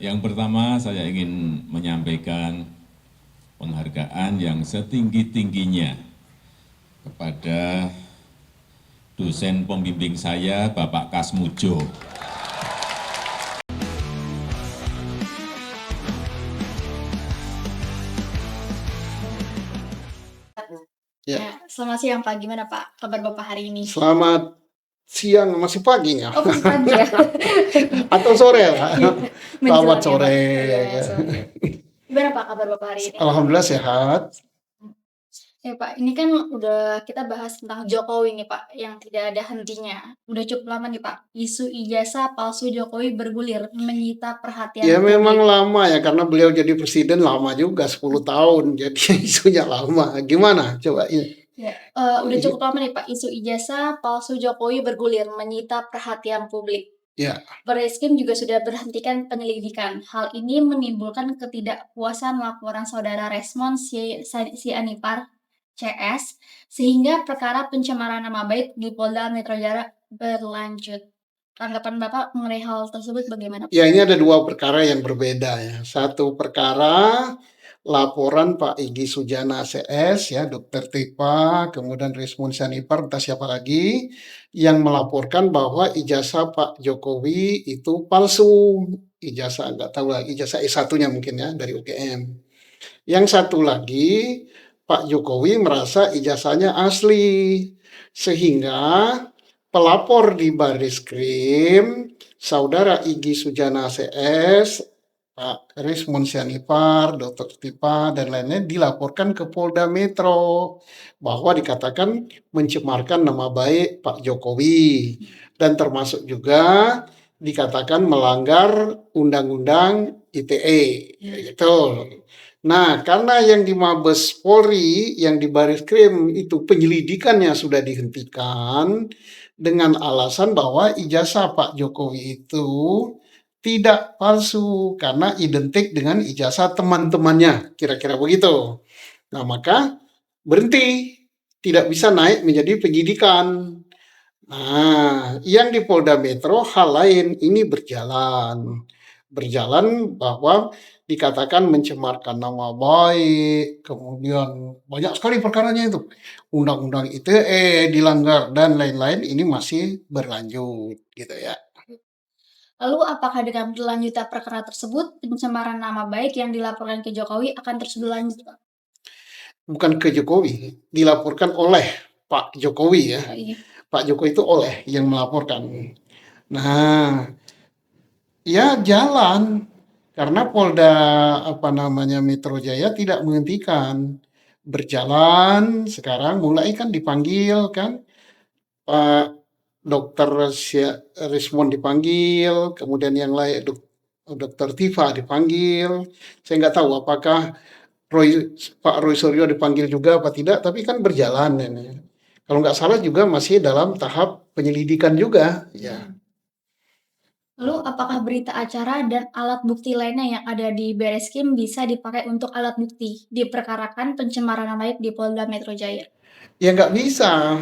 Yang pertama saya ingin menyampaikan penghargaan yang setinggi-tingginya kepada dosen pembimbing saya, Bapak Kasmujo. Ya, Ya, selamat siang Pak. Gimana Pak kabar Bapak hari ini? selamat siang, masih pagi ya? Oh, masih pagi ya? Atau sore ya? Iya, Selamat menjelang ya Pak? sore. Iya, Ya. sore. Gimana Pak kabar Bapak hari ini? Alhamdulillah sehat. Ya Pak, ini kan udah kita bahas tentang Jokowi nih Pak, yang tidak ada hentinya. Udah cukup lama nih Pak, isu ijazah palsu Jokowi bergulir, menyita Ya perhatian memang publik. lama ya, karena beliau jadi presiden lama juga, 10 tahun. Jadi isunya lama. Gimana? Coba ini. Ya, udah cukup lama nih Pak, isu ijazah palsu Jokowi bergulir, menyita perhatian publik. Ya, Barreskrim juga sudah berhentikan penyelidikan. Hal ini menimbulkan ketidakpuasan laporan saudara Resmond Sianipar CS, sehingga perkara pencemaran nama baik di Polda Metro Jaya berlanjut. Tanggapan Bapak mengenai hal tersebut bagaimana? ya ini ada dua perkara yang berbeda ya. Satu perkara laporan Pak Igi Sujana CS ya, Dokter Tipa, kemudian Rismon Sanipar, entah siapa lagi yang melaporkan bahwa ijazah Pak Jokowi itu palsu. Ijazah nggak tahu lah, ijazah S1-nya mungkin ya dari UGM. Yang satu lagi Pak Jokowi merasa ijazahnya asli, sehingga pelapor di Barreskrim, Saudara Igi Sujana CS, Pak Rismon Sianipar, Dr. Tipa, dan lainnya dilaporkan ke Polda Metro bahwa dikatakan mencemarkan nama baik Pak Jokowi, dan termasuk juga dikatakan melanggar Undang-Undang ITE. Gitu. Nah, karena yang di Mabes Polri, yang di Barreskrim itu penyelidikannya sudah dihentikan dengan alasan bahwa ijazah Pak Jokowi itu tidak palsu karena identik dengan ijazah teman-temannya, kira-kira begitu. Nah, maka berhenti, tidak bisa naik menjadi penyidikan. Nah, yang di Polda Metro hal lain ini berjalan. Berjalan bahwa dikatakan mencemarkan nama baik, kemudian banyak sekali perkaranya itu. Undang-undang ITE dilanggar dan lain-lain ini masih berlanjut gitu ya. Lalu apakah dengan berlanjutnya perkara tersebut, pencemaran nama baik yang dilaporkan ke Jokowi akan terus berlanjut, Pak? Bukan ke Jokowi, dilaporkan oleh Pak Jokowi ya. Oh, iya. Pak Jokowi itu oleh yang melaporkan. Nah, ya jalan karena Polda apa namanya Metro Jaya tidak menghentikan. Berjalan sekarang mulai kan dipanggil kan Pak Dokter Rismond dipanggil, kemudian yang lain Dokter Tifa dipanggil. Saya nggak tahu apakah Pak Roy Suryo dipanggil juga apa tidak, tapi kan berjalan ini. Kalau nggak salah juga masih dalam tahap penyelidikan juga, ya. Lalu apakah berita acara dan alat bukti lainnya yang ada di Barreskrim bisa dipakai untuk alat bukti diperkarakan pencemaran nama baik di Polda Metro Jaya? Ya nggak bisa,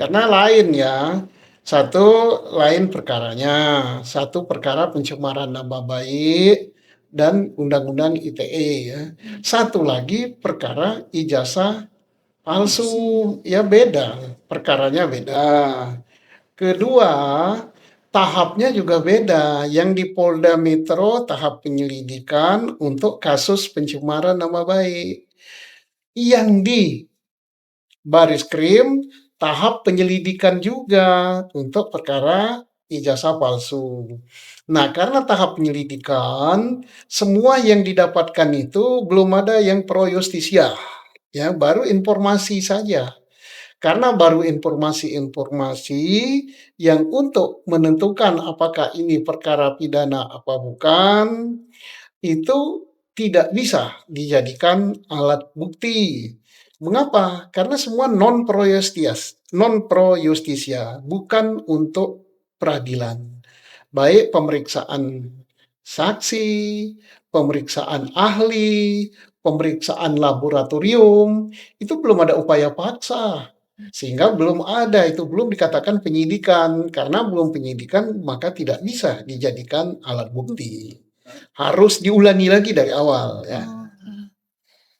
karena lain ya. Satu lain perkaranya, satu perkara pencemaran nama baik dan Undang-Undang ITE ya. Satu lagi perkara ijazah palsu, ya beda, perkaranya beda. Kedua, tahapnya juga beda. Yang di Polda Metro tahap penyelidikan untuk kasus pencemaran nama baik. Yang di Barreskrim tahap penyelidikan juga untuk perkara ijazah palsu. Nah, karena tahap penyelidikan, semua yang didapatkan itu belum ada yang pro justisia, ya, baru informasi saja. Karena baru informasi-informasi yang untuk menentukan apakah ini perkara pidana apa bukan, itu tidak bisa dijadikan alat bukti. Mengapa? Karena semua non pro justisia, bukan untuk peradilan. Baik pemeriksaan saksi, pemeriksaan ahli, pemeriksaan laboratorium, itu belum ada upaya paksa. Sehingga belum ada, itu belum dikatakan penyidikan. Karena belum penyidikan, maka tidak bisa dijadikan alat bukti. harus diulangi lagi dari awal ya. Oke.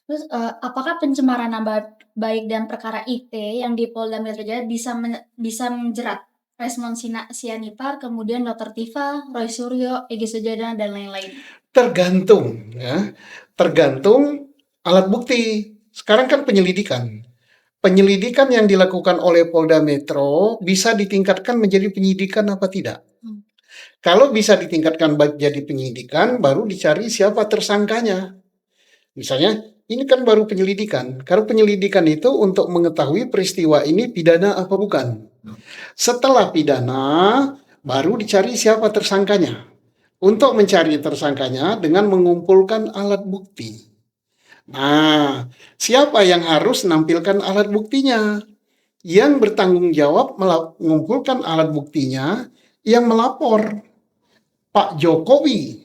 Terus, apakah pencemaran nama baik dan perkara IT yang di Polda Metro Jaya bisa menjerat Resmond Sianipar, kemudian Dr. Tifa, Roy Suryo, Egy Sujana, dan lain-lain? Tergantung ya, tergantung alat bukti. Sekarang kan penyelidikan. Penyelidikan yang dilakukan oleh Polda Metro bisa ditingkatkan menjadi penyidikan apa tidak? Hmm. Kalau bisa ditingkatkan jadi penyidikan, baru dicari siapa tersangkanya. Misalnya, ini kan baru penyelidikan. Kalau penyelidikan itu untuk mengetahui peristiwa ini pidana apa bukan. Setelah pidana, baru dicari siapa tersangkanya. Untuk mencari tersangkanya dengan mengumpulkan alat bukti. Nah, siapa yang harus menampilkan alat buktinya? Yang bertanggung jawab mengumpulkan alat buktinya yang melapor Pak Jokowi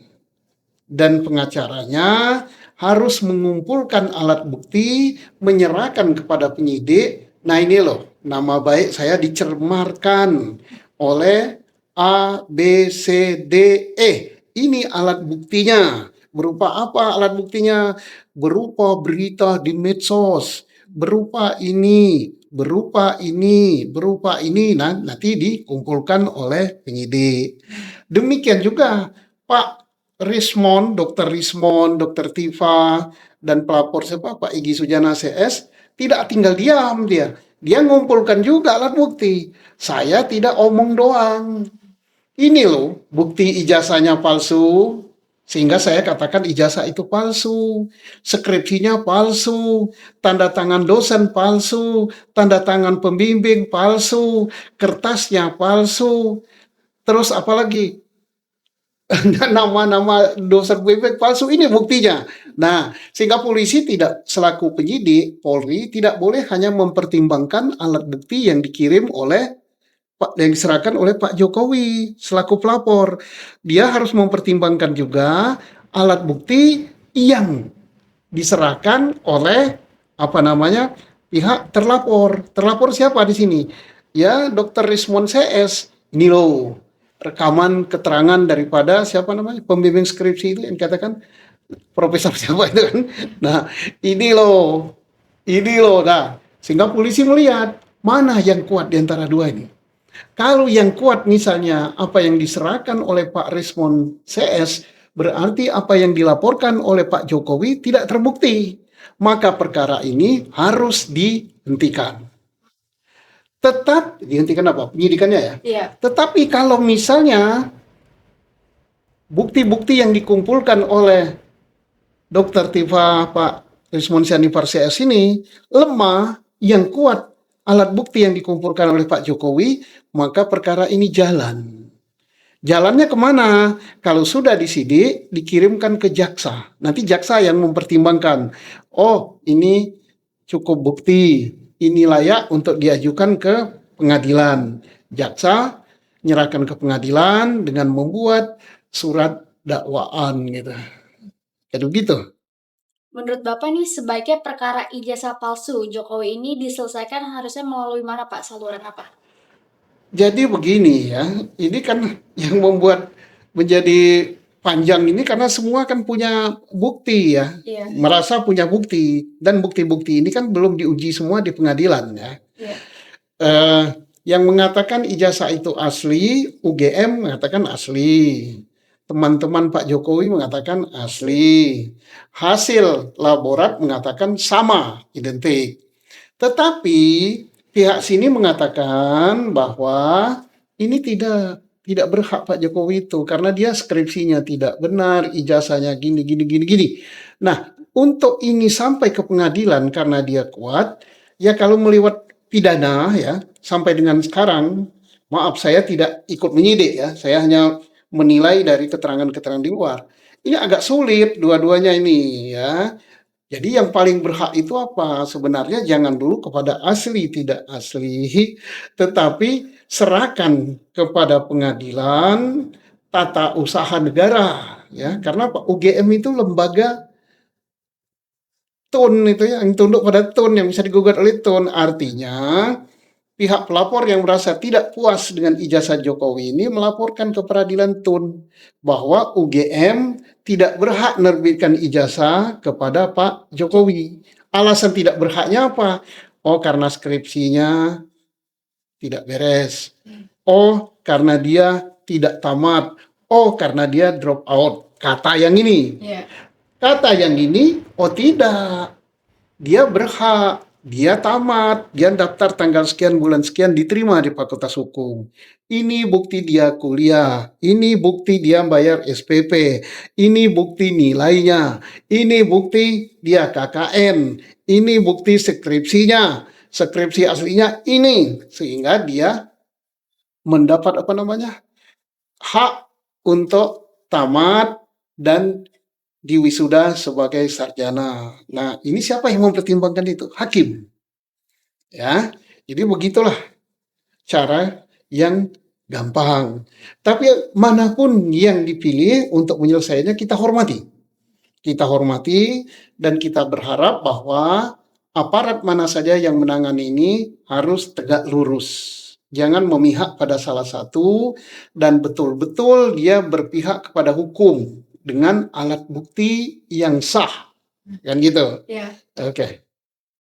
dan pengacaranya harus mengumpulkan alat bukti, menyerahkan kepada penyidik. Nah ini loh, nama baik saya dicemarkan oleh A, B, C, D, E. Ini alat buktinya. Berupa apa alat buktinya? Berupa berita di medsos, berupa ini, berupa ini, berupa ini. Nah, nanti dikumpulkan oleh penyidik. Demikian juga Pak Rismond, Dokter Tifa, dan pelapor siapa Pak Egy Sujana CS tidak tinggal diam dia. Dia ngumpulkan juga alat bukti. Saya tidak omong doang. Ini loh bukti ijazahnya palsu. Sehingga saya katakan ijazah itu palsu, skripsinya palsu, tanda tangan dosen palsu, tanda tangan pembimbing palsu, kertasnya palsu. Terus apalagi nama-nama dosen pembimbing palsu, ini buktinya. Nah, sehingga polisi tidak selaku penyidik, Polri tidak boleh hanya mempertimbangkan alat bukti yang dikirim oleh yang diserahkan oleh Pak Jokowi selaku pelapor. Dia harus mempertimbangkan juga alat bukti yang diserahkan oleh pihak terlapor. Terlapor siapa di sini? Ya, Dr. Rismond CS. Ini loh rekaman keterangan daripada pembimbing skripsi itu yang katakan profesor siapa itu kan. Nah, ini loh. Nah, sehingga polisi melihat mana yang kuat di antara dua ini. Kalau yang kuat misalnya apa yang diserahkan oleh Pak Rismond CS, berarti apa yang dilaporkan oleh Pak Jokowi tidak terbukti. Maka perkara ini harus dihentikan. Tetap dihentikan apa? Penyidikannya ya? Iya. Tetapi kalau misalnya bukti-bukti yang dikumpulkan oleh Dr. Tifa, Pak Rismond Sianipar CS ini lemah, yang kuat alat bukti yang dikumpulkan oleh Pak Jokowi, maka perkara ini jalan. Jalannya kemana? Kalau sudah disidik, dikirimkan ke jaksa. Nanti jaksa yang mempertimbangkan. Oh, ini cukup bukti. Ini layak untuk diajukan ke pengadilan. Jaksa menyerahkan ke pengadilan dengan membuat surat dakwaan gitu. Kayak begitu. Menurut Bapak nih, sebaiknya perkara ijazah palsu Jokowi ini diselesaikan harusnya melalui mana Pak? Saluran apa? Jadi begini ya, ini kan yang membuat menjadi panjang ini karena semua kan punya bukti ya, Iya. merasa punya bukti, dan bukti-bukti ini kan belum diuji semua di pengadilan ya. Iya. Yang mengatakan ijazah itu asli, UGM mengatakan asli, teman-teman Pak Jokowi mengatakan asli, hasil laborat mengatakan sama, identik. Tetapi pihak sini mengatakan bahwa ini tidak berhak Pak Jokowi itu karena dia skripsinya tidak benar, ijazahnya gini. Nah, untuk ini sampai ke pengadilan karena dia kuat, ya kalau meliwat pidana ya, sampai dengan sekarang, maaf saya tidak ikut menyidik ya, saya hanya menilai dari keterangan-keterangan di luar. Ini agak sulit dua-duanya ini ya. Jadi yang paling berhak itu apa? Sebenarnya jangan dulu kepada asli tidak asli, tetapi serahkan kepada pengadilan tata usaha negara ya. Karena Pak UGM itu lembaga tun itu ya, yang tunduk pada tun yang bisa digugat oleh tun. Artinya pihak pelapor yang merasa tidak puas dengan ijazah Jokowi ini melaporkan ke Peradilan Tun bahwa UGM tidak berhak menerbitkan ijazah kepada Pak Jokowi. Alasan tidak berhaknya apa? Oh, karena skripsinya tidak beres. Oh, karena dia tidak tamat. Oh, karena dia drop out. Kata yang ini. Iya. Kata yang ini, oh tidak. Dia berhak, dia tamat, dia daftar tanggal sekian bulan sekian diterima di Fakultas Hukum. Ini bukti dia kuliah, ini bukti dia bayar SPP, ini bukti nilainya, ini bukti dia KKN, ini bukti skripsinya, skripsi aslinya ini, sehingga dia mendapat hak untuk tamat dan diwisuda sebagai sarjana. Nah, ini siapa yang mempertimbangkan itu? Hakim. Ya, jadi begitulah cara yang gampang. Tapi manapun yang dipilih untuk menyelesaikannya kita hormati. Kita hormati dan kita berharap bahwa aparat mana saja yang menangani ini harus tegak lurus. Jangan memihak pada salah satu dan betul-betul dia berpihak kepada hukum dengan alat bukti yang sah. Kan gitu. Iya. Oke.